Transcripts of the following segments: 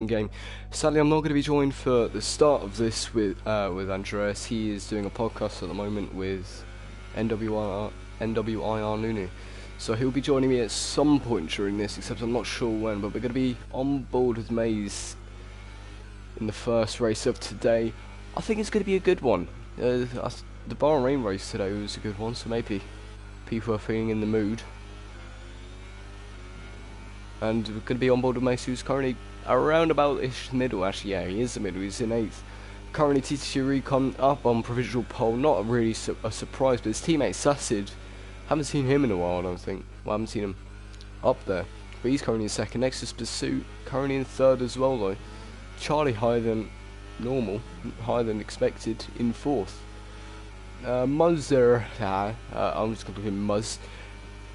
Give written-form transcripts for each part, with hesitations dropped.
game. Sadly, I'm not going to be joined for the start of this with Andreas. He is doing a podcast at the moment with NWIR Nunu. So he'll be joining me at some point during this, except I'm not sure when, but we're going to be on board with Maze in the first race of today. I think it's going to be a good one. The Bahrain race today was a good one, so maybe people are feeling in the mood. And we're going to be on board with Mace, who's currently around about-ish middle. Actually, yeah, he is the middle. He's in 8th. Currently, TTG Recon up on provisional pole. Not really a surprise, but his teammate Sassid, haven't seen him in a while, I don't think. Well, I haven't seen him up there. But he's currently in 2nd. Next is Pursuit, currently in 3rd as well, though. Charlie higher than normal, higher than expected, in 4th. Muzz there, I'm just going to call him Muzz.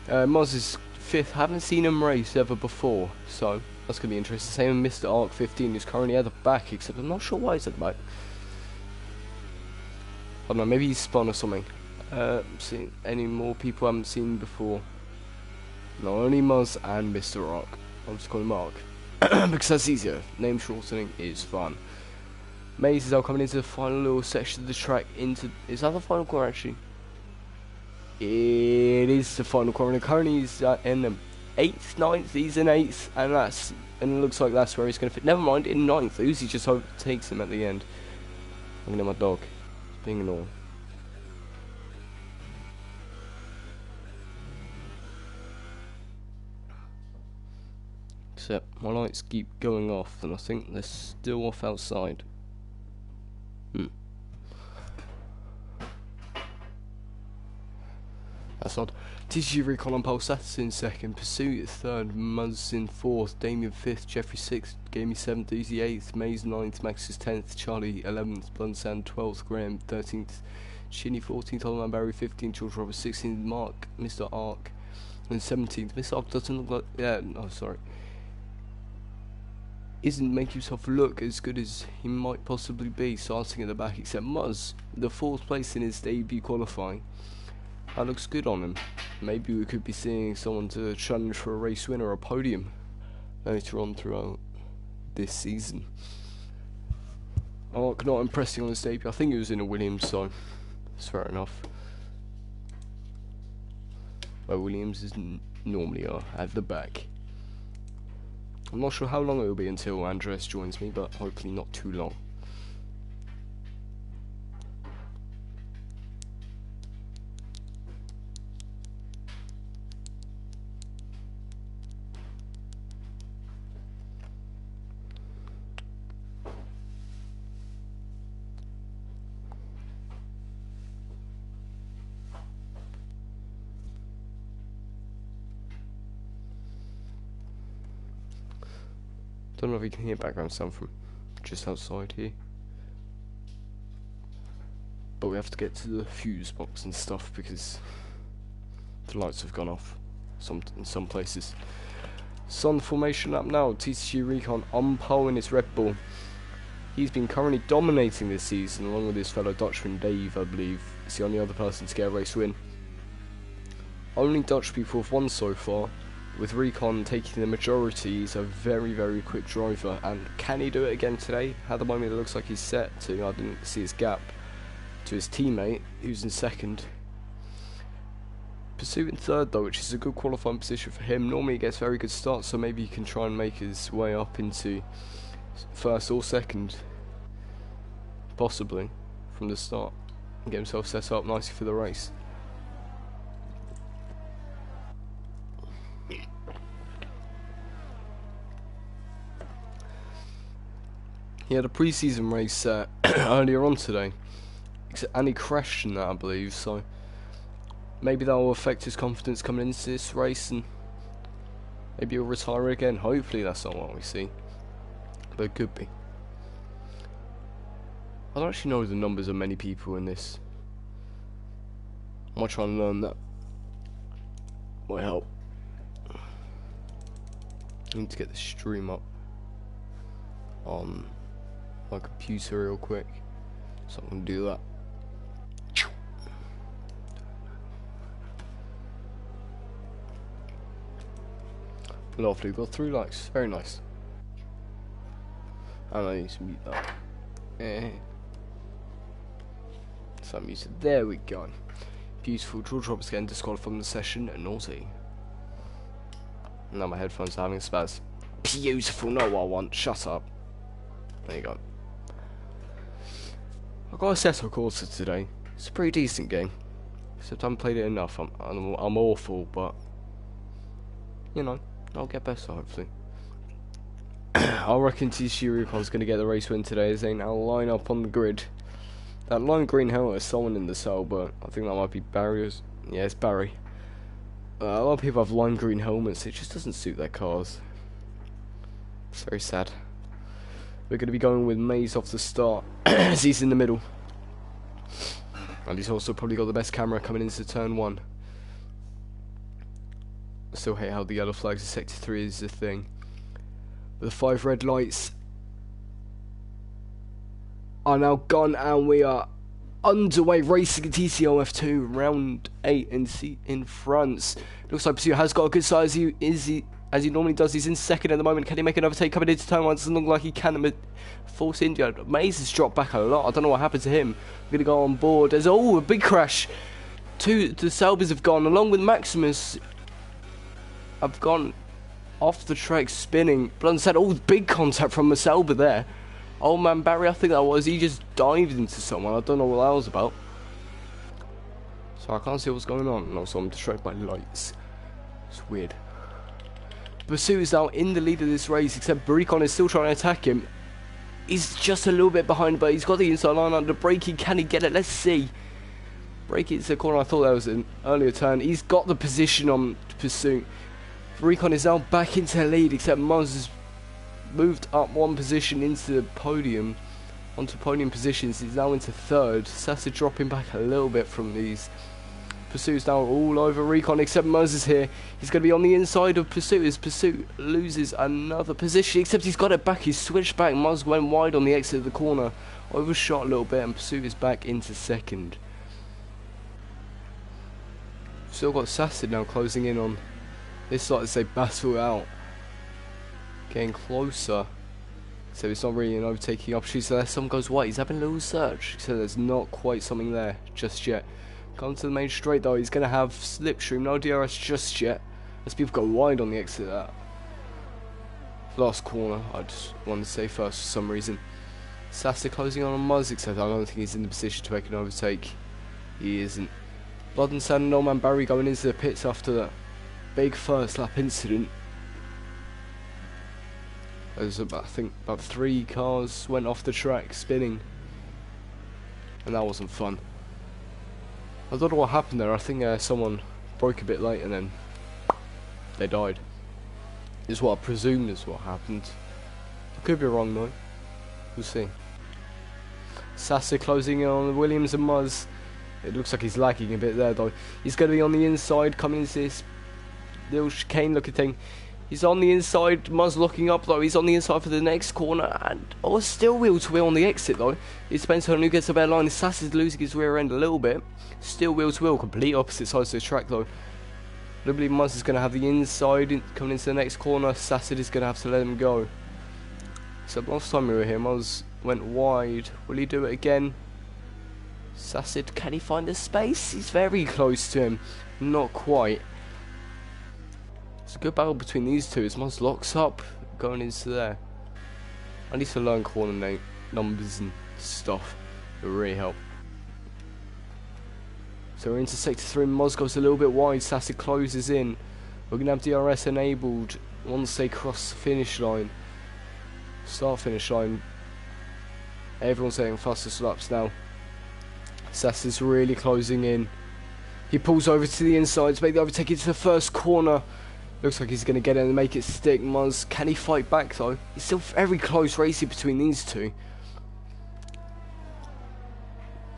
Muzz is 5th. Haven't seen him race ever before, so that's going to be interesting. Same with Mr. Arc 15, who's currently at the back, except I'm not sure why he's at the back. I don't know, maybe he's spun or something. See any more people I haven't seen before? No, only Muzz and Mr. Arc. I'll just call him Arc because that's easier. Name shortening is fun. Maze is now coming into the final little section of the track. Is that the final corner actually? It is the final corner. Currently he's in the 8th, 9th. He's in 8th, and it looks like that's where he's going to fit. Never mind, in 9th. Uzi just overtakes him at the end. I'm gonna my dog. It's being annoying. Except my lights keep going off, and I think they're still off outside. That's odd. TTG Recon on pole, Satis in 2nd, Pursuit 3rd, Muzz in 4th, Damien 5th, Jeffrey 6th, Gamey 7th, Uzi 8th, Maze 9th, Max is 10th, Charlie 11th, Blunsand 12th, Graham 13th, Shinny 14th, Holman Barry 15th, George Roberts 16th, Mark, Mr. Arc, and 17th. Mr. Arc doesn't look like... yeah, no, sorry. Isn't making himself look as good as he might possibly be, starting at the back, except Muzz, the 4th place in his debut qualifying. That looks good on him. Maybe we could be seeing someone to challenge for a race win or a podium later on throughout this season. Arc not impressing on his debut. I think he was in a Williams, so that's fair enough. Well, Williams is normally at the back. I'm not sure how long it will be until Andres joins me, but hopefully not too long. Don't know if you can hear background sound from just outside here, but we have to get to the fuse box and stuff because the lights have gone off in some places. Sun formation up now. TTG Recon on pole in its Red Bull. He's been currently dominating this season along with his fellow Dutchman Dave, I believe. It's the only other person to get a race win. Only Dutch people have won so far. With Recon taking the majority, he's a very, very quick driver. And can he do it again today? At the moment it looks like he's set to. I didn't see his gap to his teammate, who's in 2nd. Pursuit in 3rd though, which is a good qualifying position for him. Normally he gets very good starts, so maybe he can try and make his way up into 1st or 2nd. Possibly, from the start. And get himself set up nicely for the race. He had a pre-season race earlier on today, and he crashed in that, I believe, so maybe that will affect his confidence coming into this race, and maybe he'll retire again. Hopefully that's not what we see, but it could be. I don't actually know the numbers of many people in this. I might try and learn that. Might help. I need to get the stream up on my computer real quick, so I'm gonna do that. Lovely, got 3 likes, very nice. I need to mute that. So I'm muted. There we go. Beautiful. George Roberts getting disqualified from the session. Naughty. Now my headphones are having spaz. Beautiful. Not what I want. Shut up. There you go. I got a Seto Corsa today. It's a pretty decent game. Except I haven't played it enough. I'm awful, but you know, I'll get better hopefully. I reckon TTG Recon's going to get the race win today as they now line up on the grid. That lime green helmet is someone in the cell, but I think that might be Barry's. Yeah, it's Barry. A lot of people have lime green helmets. It just doesn't suit their cars. It's very sad. We're going to be going with Maze off the start as he's in the middle. And he's also probably got the best camera coming into turn 1. I still hate how the yellow flags in sector 3 is the thing. But the 5 red lights are now gone, and we are underway racing TTL F2 round 8 in France. Looks like Pursuit has got a good size. As he normally does. He's in second at the moment. Can he make an overtake coming into turn 1? Doesn't look like he can. Force India. Maze has dropped back a lot. I don't know what happened to him. We're gonna go on board. There's a big crash. The Selbers have gone along with Maximus. I've gone off the track spinning. Blunt said, big contact from Selber there. Old man Barry, I think that was. He just dived into someone. I don't know what that was about. So I can't see what's going on. And also I'm distracted by lights. It's weird. Pursuit is now in the lead of this race, except Baricon is still trying to attack him. He's just a little bit behind, but he's got the inside line under braking. Can he get it? Let's see. Braking into the corner. I thought that was an earlier turn. He's got the position on Pursuit. Baricon is now back into the lead, except Muzz has moved up one position into the podium. Onto podium positions. He's now into third. Sasa dropping back a little bit from these. Pursuit's now all over Recon, except Muzz is here. He's going to be on the inside of Pursuit as Pursuit loses another position, except he's got it back. He's switched back. Muzz went wide on the exit of the corner, overshot a little bit, and Pursuit is back into second. Still got Sassid now closing in on this side as they battle out. Getting closer. So it's not really an overtaking opportunity, so there someone goes white. He's having a little search, so there's not quite something there just yet. Come to the main straight though, he's going to have slipstream, no DRS just yet, as people go wide on the exit of that last corner. I just wanted to say first for some reason. Sasa closing on Muzz, except I don't think he's in the position to make an overtake. He isn't. Blood and Sand and Old Man Barry going into the pits after that big first lap incident. There's about, I think about 3 cars went off the track spinning, and that wasn't fun. I don't know what happened there. I think someone broke a bit late and then they died. Is what I presume is what happened. I could be wrong though. We'll see. Sasa closing in on Williams and Muzz. It looks like he's lagging a bit there though. He's going to be on the inside coming into this little chicane looking thing. He's on the inside. Muzz looking up though. He's on the inside for the next corner, and still wheel to wheel on the exit though. It depends on who gets the better line. Sassa's losing his rear end a little bit. Still wheel to wheel, complete opposite sides of the track though. I believe Muzz is going to have the inside coming into the next corner. Sassa is going to have to let him go. So last time we were here, Muzz went wide. Will he do it again? Sassid, can he find the space? He's very close to him. Not quite. It's a good battle between these two as Muzz locks up going into there. I need to learn coordinate numbers and stuff. It will really help. So we're into sector 3. Muzz goes a little bit wide. Sassid closes in. We're going to have DRS enabled once they cross the finish line. Start finish line. Everyone's saying fastest laps now. Sassid's really closing in. He pulls over to the inside to make the overtake into the first corner. Looks like he's going to get in and make it stick. Muzz, can he fight back though? It's still very close racing between these two.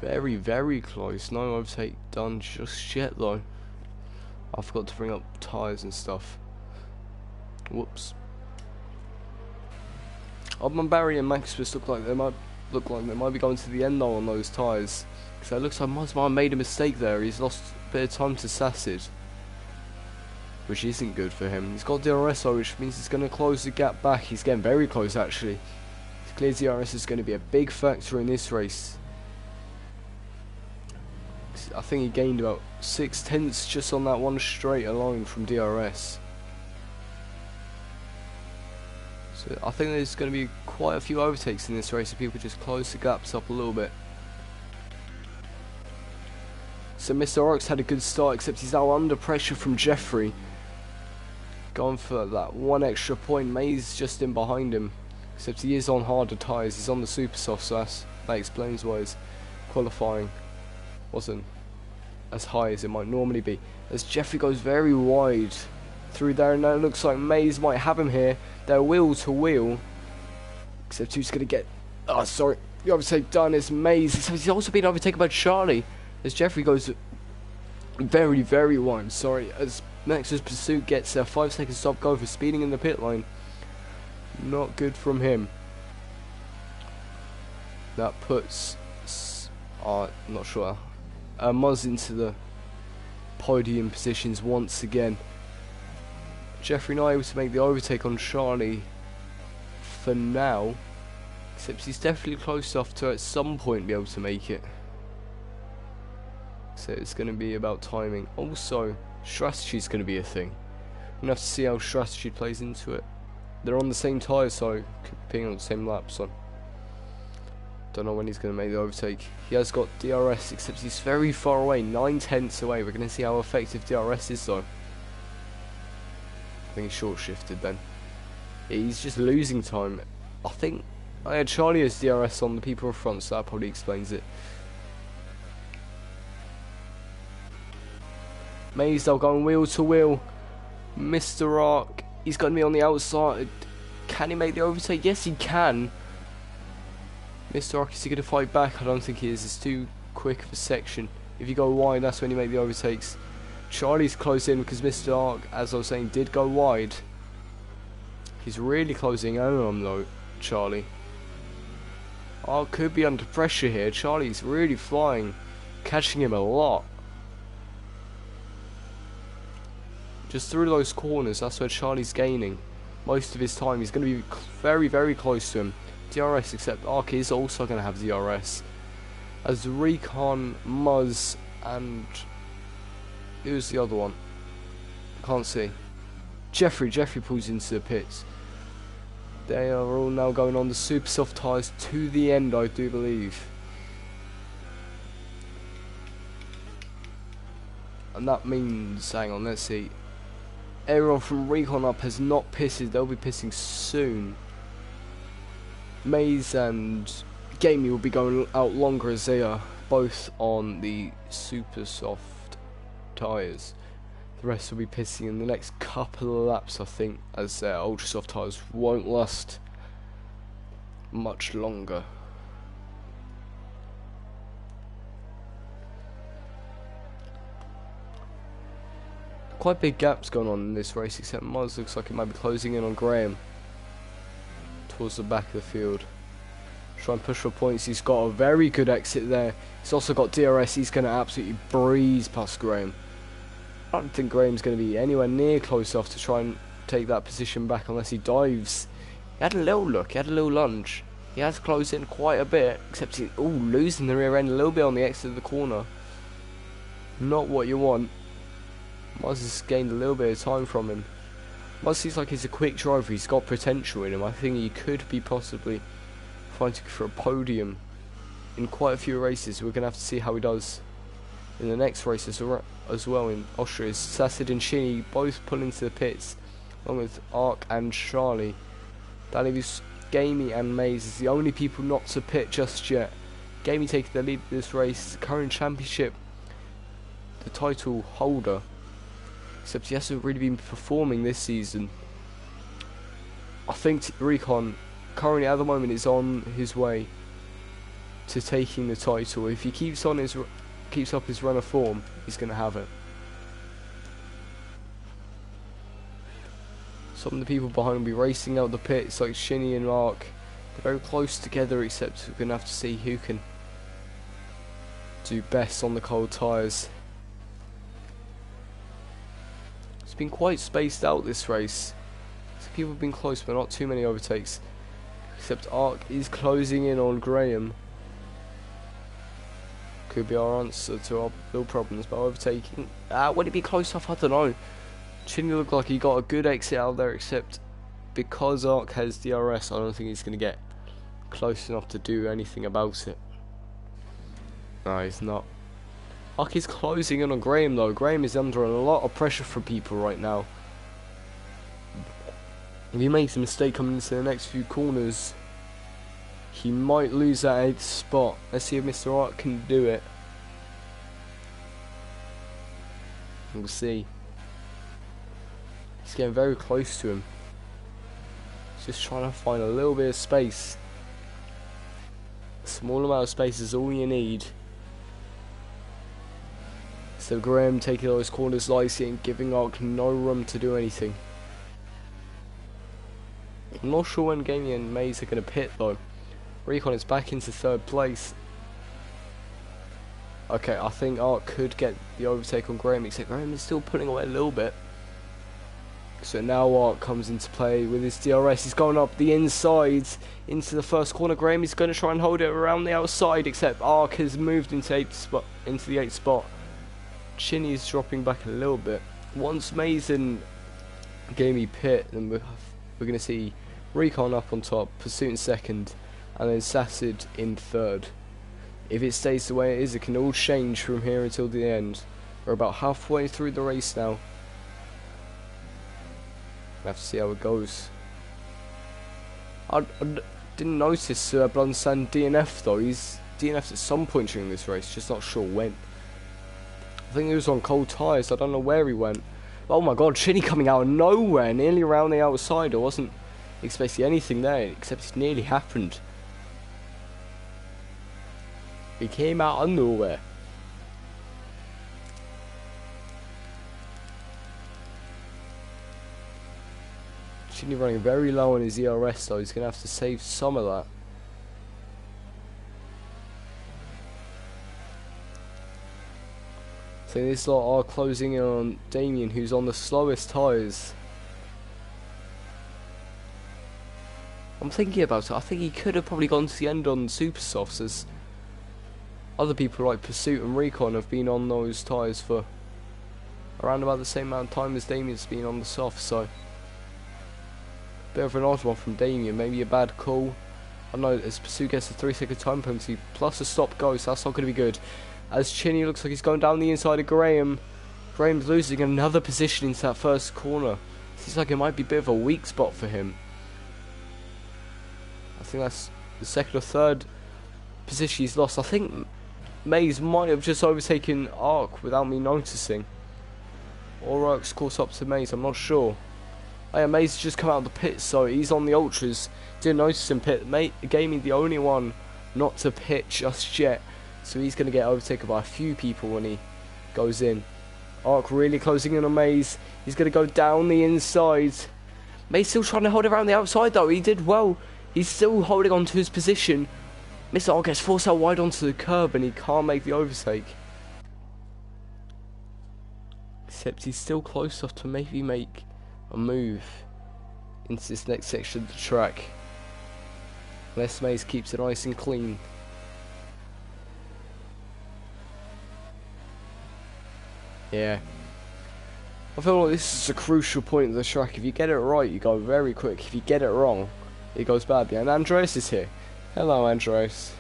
Very, very close. No overtake done just yet though. I forgot to bring up tyres and stuff. Whoops. Oddman Barry and Maximus look like they might be going to the end though on those tyres. So it looks like Muzz might have made a mistake there. He's lost a bit of time to Sassid, which isn't good for him. He's got DRS though, which means he's going to close the gap back. He's getting very close actually. He's Clear DRS is going to be a big factor in this race. I think he gained about 6/10 just on that one straight line from DRS. So I think there's going to be quite a few overtakes in this race if people just close the gaps up a little bit. So Mr. Oryx had a good start, except he's now under pressure from Jeffrey. Going for that one extra point. Mays just in behind him, except he is on harder tyres. He's on the super soft, so that explains why his qualifying wasn't as high as it might normally be. As Jeffrey goes very wide through there, and now it looks like Mays might have him here. They're wheel to wheel, except who's going to get... Oh, sorry. The overtake done is Mays, except he's also been overtaken by Charlie. As Jeffrey goes very, very wide, sorry, as Max's pursuit gets there. 5 seconds stop go for speeding in the pit lane. Not good from him. That puts, not sure, Muzz into the podium positions once again. Jeffrey not able to make the overtake on Charlie for now, except he's definitely close enough to at some point be able to make it. So it's going to be about timing. Also, strategy is going to be a thing. We're going to have to see how strategy plays into it. They're on the same tyre, so competing on the same lap, so don't know when he's going to make the overtake. He has got DRS, except he's very far away, 9/10 away. We're going to see how effective DRS is, though. I think he's short shifted then. He's just losing time. I think I had Charlie as DRS on the people in front, so that probably explains it. Maysdale going wheel to wheel. Mr. Ark, he's going to be on the outside. Can he make the overtake? Yes, he can. Mr. Ark, is he going to fight back? I don't think he is. It's too quick of a section. If you go wide, that's when you make the overtakes. Charlie's close in because Mr. Ark, as I was saying, did go wide. He's really closing in on him though, Charlie. Ark could be under pressure here. Charlie's really flying, catching him a lot. Just through those corners, that's where Charlie's gaining most of his time. He's going to be very, very close to him. DRS, except Ark is also going to have DRS. As Recon, Muzz, and who's the other one? Can't see. Jeffrey pulls into the pits. They are all now going on the super soft tyres to the end, I do believe. And that means, hang on, let's see. Everyone from Recon up has not pissed. They'll be pissing soon. Maze and Gamey will be going out longer as they are both on the super soft tyres. The rest will be pissing in the next couple of laps, I think, as their ultra soft tyres won't last much longer. Quite big gaps going on in this race, except Muzz looks like it might be closing in on Graham towards the back of the field. Try and push for points. He's got a very good exit there. He's also got DRS. He's going to absolutely breeze past Graham. I don't think Graham's going to be anywhere near close enough to try and take that position back unless he dives. He had a little look, he had a little lunge. He has closed in quite a bit, except he's losing the rear end a little bit on the exit of the corner. Not what you want. Muzz has gained a little bit of time from him. Muzz seems like he's a quick driver. He's got potential in him. I think he could be possibly fighting for a podium in quite a few races. We're going to have to see how he does in the next race as well in Austria. Sassid and Shinny both pull into the pits along with Ark and Charlie. That leaves Gamey and Maze as the only people not to pit just yet. Gamey taking the lead in this race, current championship, the title holder. Except he hasn't really been performing this season. I think Recon currently at the moment is on his way to taking the title. If he keeps up his run of form, he's going to have it. Some of the people behind will be racing out the pits, like Shinny and Ark. They're very close together, except we're going to have to see who can do best on the cold tyres. It's been quite spaced out this race. So people have been close, but not too many overtakes. except Ark is closing in on Graham. Could be our answer to our little problems by overtaking. Would it be close enough? I don't know. Chinny looked like he got a good exit out there, except because Ark has DRS, I don't think he's going to get close enough to do anything about it. No, he's not. Ark is closing in on Graham though. Graham is under a lot of pressure from people right now. If he makes a mistake coming into the next few corners, he might lose that 8th spot. Let's see if Mr. Ark can do it. We'll see. He's getting very close to him. He's just trying to find a little bit of space. A small amount of space is all you need. So Graham taking those corners lightly and giving Ark no room to do anything. I'm not sure when Gamey and Maze are going to pit though. Recon is back into 3rd place. Okay, I think Ark could get the overtake on Graham, except Graham is still pulling away a little bit. So now Ark comes into play with his DRS. He's going up the inside into the first corner. Graham is going to try and hold it around the outside, except Ark has moved into the 8th spot. Chinny is dropping back a little bit. Once Maze and Gamey pit, then we're going to see Recon up on top, Pursuit in 2nd, and then Sassid in 3rd. If it stays the way it is, it can all change from here until the end. We're about halfway through the race now. We'll have to see how it goes. I didn't notice Blunsan DNF though. He's DNF'd at some point during this race, just not sure when. I think he was on cold tyres, I don't know where he went. Oh my god, Chinny coming out of nowhere, nearly around the outside. I wasn't expecting anything there, except it nearly happened. He came out of nowhere. Chinny running very low on his ERS, so he's going to have to save some of that. So this lot are closing in on Damien, who's on the slowest tyres. I'm thinking about it. I think he could have probably gone to the end on super softs, as other people like Pursuit and Recon have been on those tyres for around about the same amount of time as Damien's been on the soft. So bit of an odd one from Damien, maybe a bad call. I know as Pursuit gets a 3-second time penalty plus a stop go, so that's not going to be good. As Chinny looks like he's going down the inside of Graham. Graham's losing another position into that first corner. Seems like it might be a bit of a weak spot for him. I think that's the 2nd or 3rd position he's lost. I think Maze might have just overtaken Ark without me noticing. Or Ark's caught up to Maze, I'm not sure. Oh yeah, Maze has just come out of the pit, so he's on the ultras. Didn't notice him pit. Gaming the only one not to pit just yet. So he's going to get overtaken by a few people when he goes in. Ark really closing in on Maze. He's going to go down the inside. Maze still trying to hold it around the outside though. He did well. He's still holding on to his position. Mr. Ark gets forced out wide onto the curb and he can't make the overtake. Except he's still close enough to maybe make a move into this next section of the track. Unless Maze keeps it nice and clean. Yeah. I feel like this is a crucial point of the track. If you get it right, you go very quick. If you get it wrong, it goes badly. And Andreas is here. Hello, Andreas.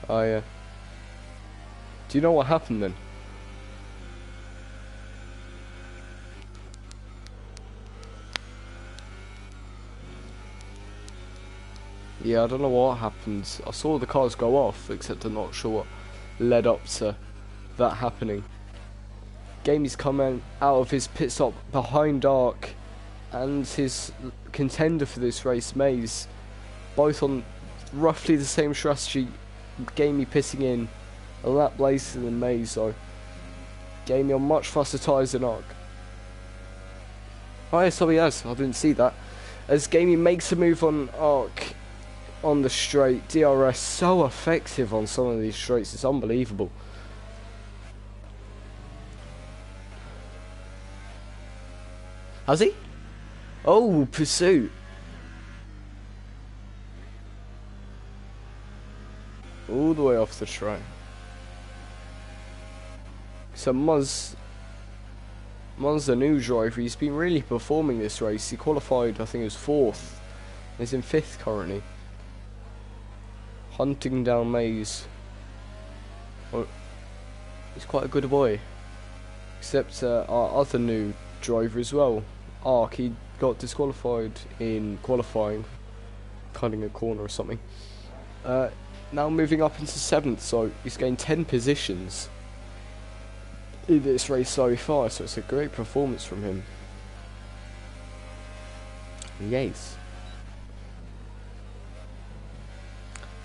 Oh yeah. Do you know what happened then? Yeah, I don't know what happened. I saw the cars go off, except I'm not sure what led up to that happening. Gamey's coming out of his pit stop behind Ark and his contender for this race, Maze, both on roughly the same strategy. Gamey pitting in a lap later than Maze, so Gamey on much faster tyres than Ark. Oh yes, so he has. I didn't see that. As Gamey makes a move on Ark, on the straight. DRS so effective on some of these straights, it's unbelievable. Has he? Oh, pursuit. All the way off the track. So Muzz, the new driver, he's been really performing this race. He qualified, I think it was 4th. He's in 5th currently. Hunting down Maze. Oh, he's quite a good boy. Except our other new driver as well, Ark, he got disqualified in qualifying, cutting a corner or something. Now moving up into 7th, so he's gained 10 positions in this race so far, so it's a great performance from him. Yes.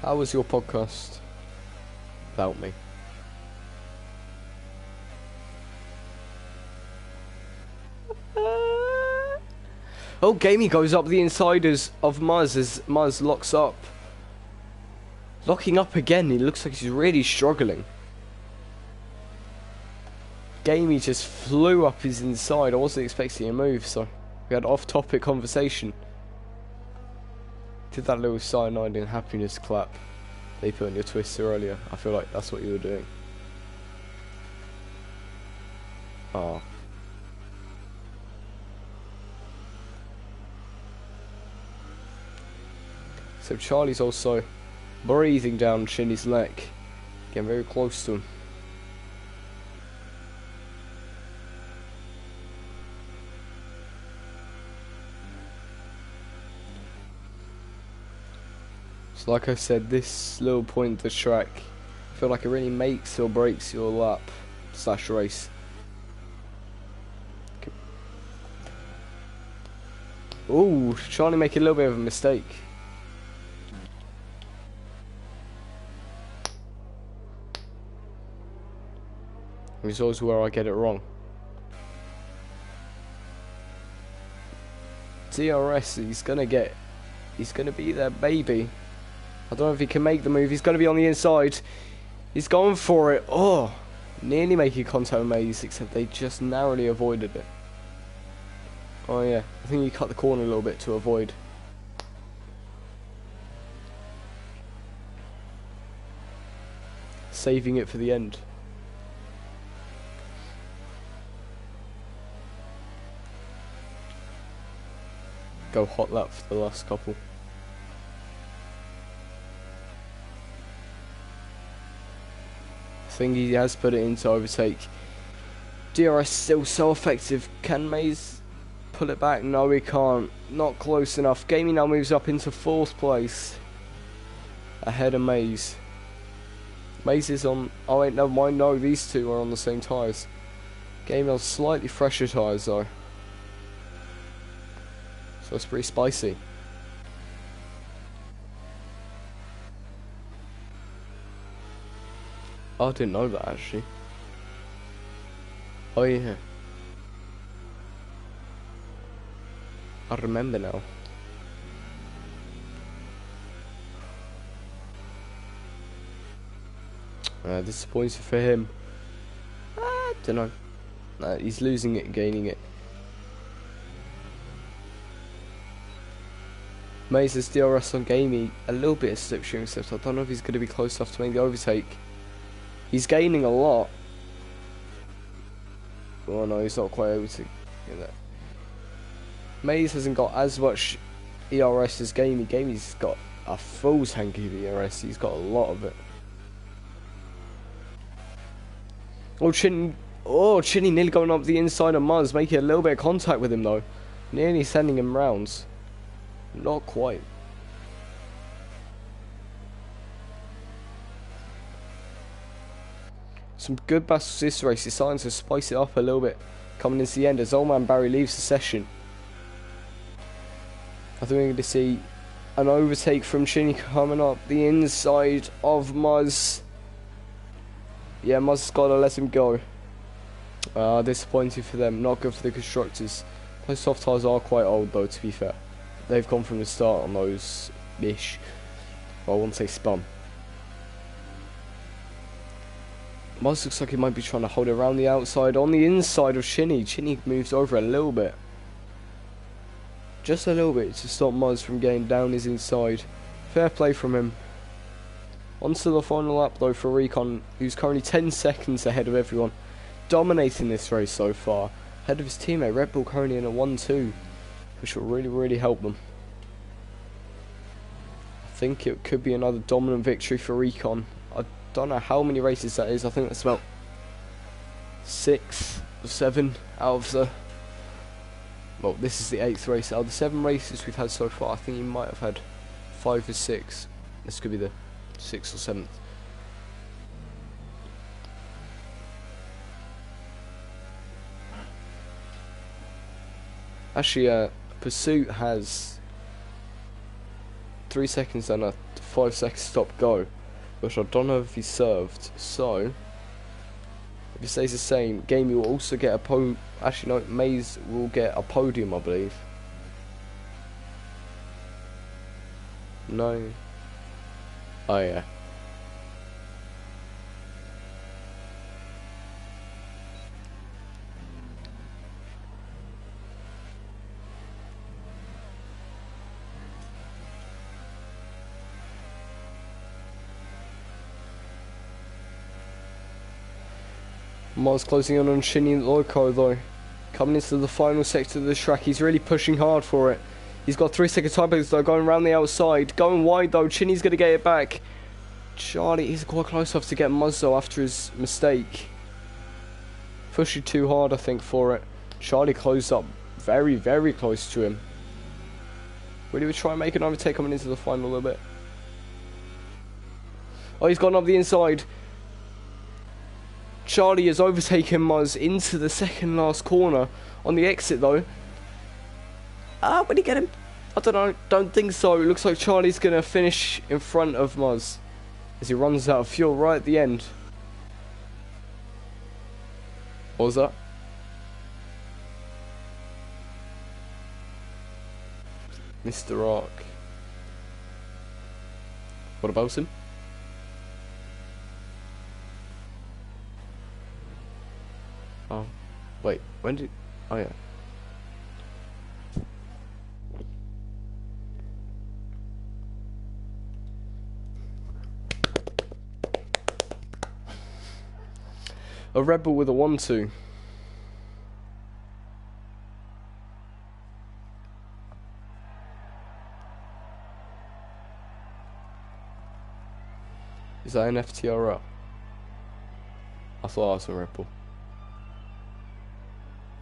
How was your podcast without me? Oh, Gamey goes up the insiders of Muzz as Muzz locks up. Locking up again, he looks like he's really struggling. Gamey just flew up his inside. I wasn't expecting a move, so we had off-topic conversation. Did that little cyanide and happiness clap they put on your Twister earlier. I feel like that's what you were doing. Ah. So Charlie's also breathing down Shinny's neck, getting very close to him. So like I said, this little point of the track, I feel like it really makes or breaks your lap / race. Ooh, Charlie making a little bit of a mistake. It's always where I get it wrong. DRS, he's gonna be there, baby. I don't know if he can make the move. He's gonna be on the inside. He's going for it. Oh, nearly making contact with Maze, except they just narrowly avoided it. Oh yeah, I think he cut the corner a little bit to avoid. Saving it for the end. Go hot lap for the last couple. I think he has put it into overtake. DRS still so effective. Can Maze pull it back? No, he can't. Not close enough. Gamey now moves up into 4th place, ahead of Maze. Maze is on. Oh wait, never mind. No, these two are on the same tyres. Gamey on slightly fresher tyres though. So it's pretty spicy. Oh, I didn't know that actually. Oh yeah. I remember now. Disappointing for him. I don't know. He's losing it, gaining it. Maze's DRS on Gamey, a little bit of slipstream, except I don't know if he's going to be close enough to make the overtake. He's gaining a lot. Oh no, he's not quite able to get that. Maze hasn't got as much ERS as Gamey. Gamey's got a full tank of ERS, he's got a lot of it. Oh, Chinny nearly going up the inside of Muzz, making a little bit of contact with him though. Nearly sending him rounds. Not quite. Some good battles this race. It's starting to spice it up a little bit coming into the end as old man Barry leaves the session. I think we're going to see an overtake from Chinny coming up the inside of Muzz. Yeah, Muzz's got to let him go. Disappointing for them. Not good for the constructors. Those soft tyres are quite old though, to be fair. They've gone from the start on those ish. Well, I won't say spun. Muzz looks like he might be trying to hold it around the outside. On the inside of Shinny. Shinny moves over a little bit. Just a little bit to stop Muzz from getting down his inside. Fair play from him. On to the final lap though for Recon, who's currently 10 seconds ahead of everyone. Dominating this race so far. Ahead of his teammate Red Bull currently in a 1-2. Which will really help them. I think it could be another dominant victory for Recon. I don't know how many races that is. I think that's about 6 or 7 out of the... Well, this is the 8th race. Out of the 7 races we've had so far, I think he might have had 5 or 6. This could be the 6th or 7th. Actually, Pursuit has 3 seconds and a 5-second stop go, which I don't know if he served. So, if it stays the same, Gamey will also get a actually no, Maze will get a podium, I believe. No. Oh yeah. Mars closing in on Shinny and Loco though. Coming into the final sector of the track, he's really pushing hard for it. He's got 3-second time breaks though, going around the outside. Going wide though, Shinny's going to get it back. Charlie, he's quite close enough to get Muzz though after his mistake. Pushing too hard I think for it. Charlie closed up very close to him. Really would try and make an overtake coming into the final a little bit. Oh, he's gone up the inside. Charlie has overtaken Muzz into the second last corner on the exit though. Will he get him? I don't know, don't think so. It looks like Charlie's going to finish in front of Muzz as he runs out of fuel right at the end. What was that? Mr. Ark. What about him? Oh, wait, when did... Oh, yeah. A Red Bull with a 1-2. Is that an FTR up? I thought I was a Red Bull.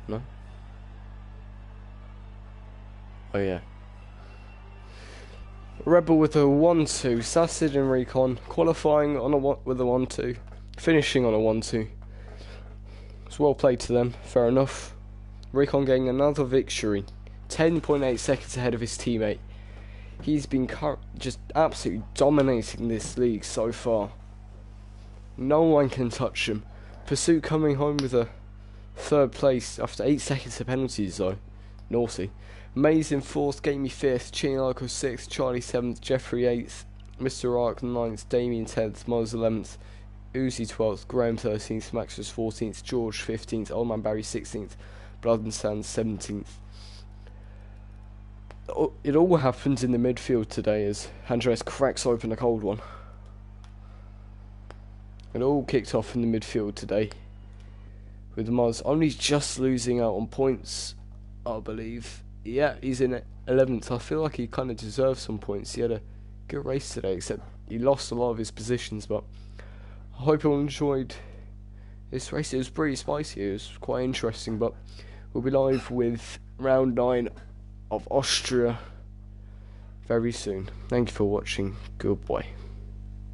No? Oh yeah. Red Bull with a 1-2. Sassid and Recon qualifying on with a 1-2. Finishing on a 1-2. It's well played to them. Fair enough. Recon getting another victory. 10.8 seconds ahead of his teammate. He's been just absolutely dominating this league so far. No one can touch him. Pursuit coming home with a 3rd place after 8 seconds of penalties though. Naughty. Maze in 4th, Gamey 5th, Chinaloco 6th, Charlie 7th, Jeffrey 8th, Mr. Ark 9th, Damien 10th, Muzz 11th, Uzi 12th, Graham 13th, Max was 14th, George 15th, Old Man Barry 16th, Blood and Sand 17th. It all happens in the midfield today as Andres cracks open a cold one. It all kicked off in the midfield today, with Muzz only just losing out on points, I believe. Yeah, he's in 11th. I feel like he kind of deserves some points. He had a good race today, except he lost a lot of his positions, but I hope you all enjoyed this race. It was pretty spicy, it was quite interesting, but we'll be live with round 9 of Austria very soon. Thank you for watching. Goodbye.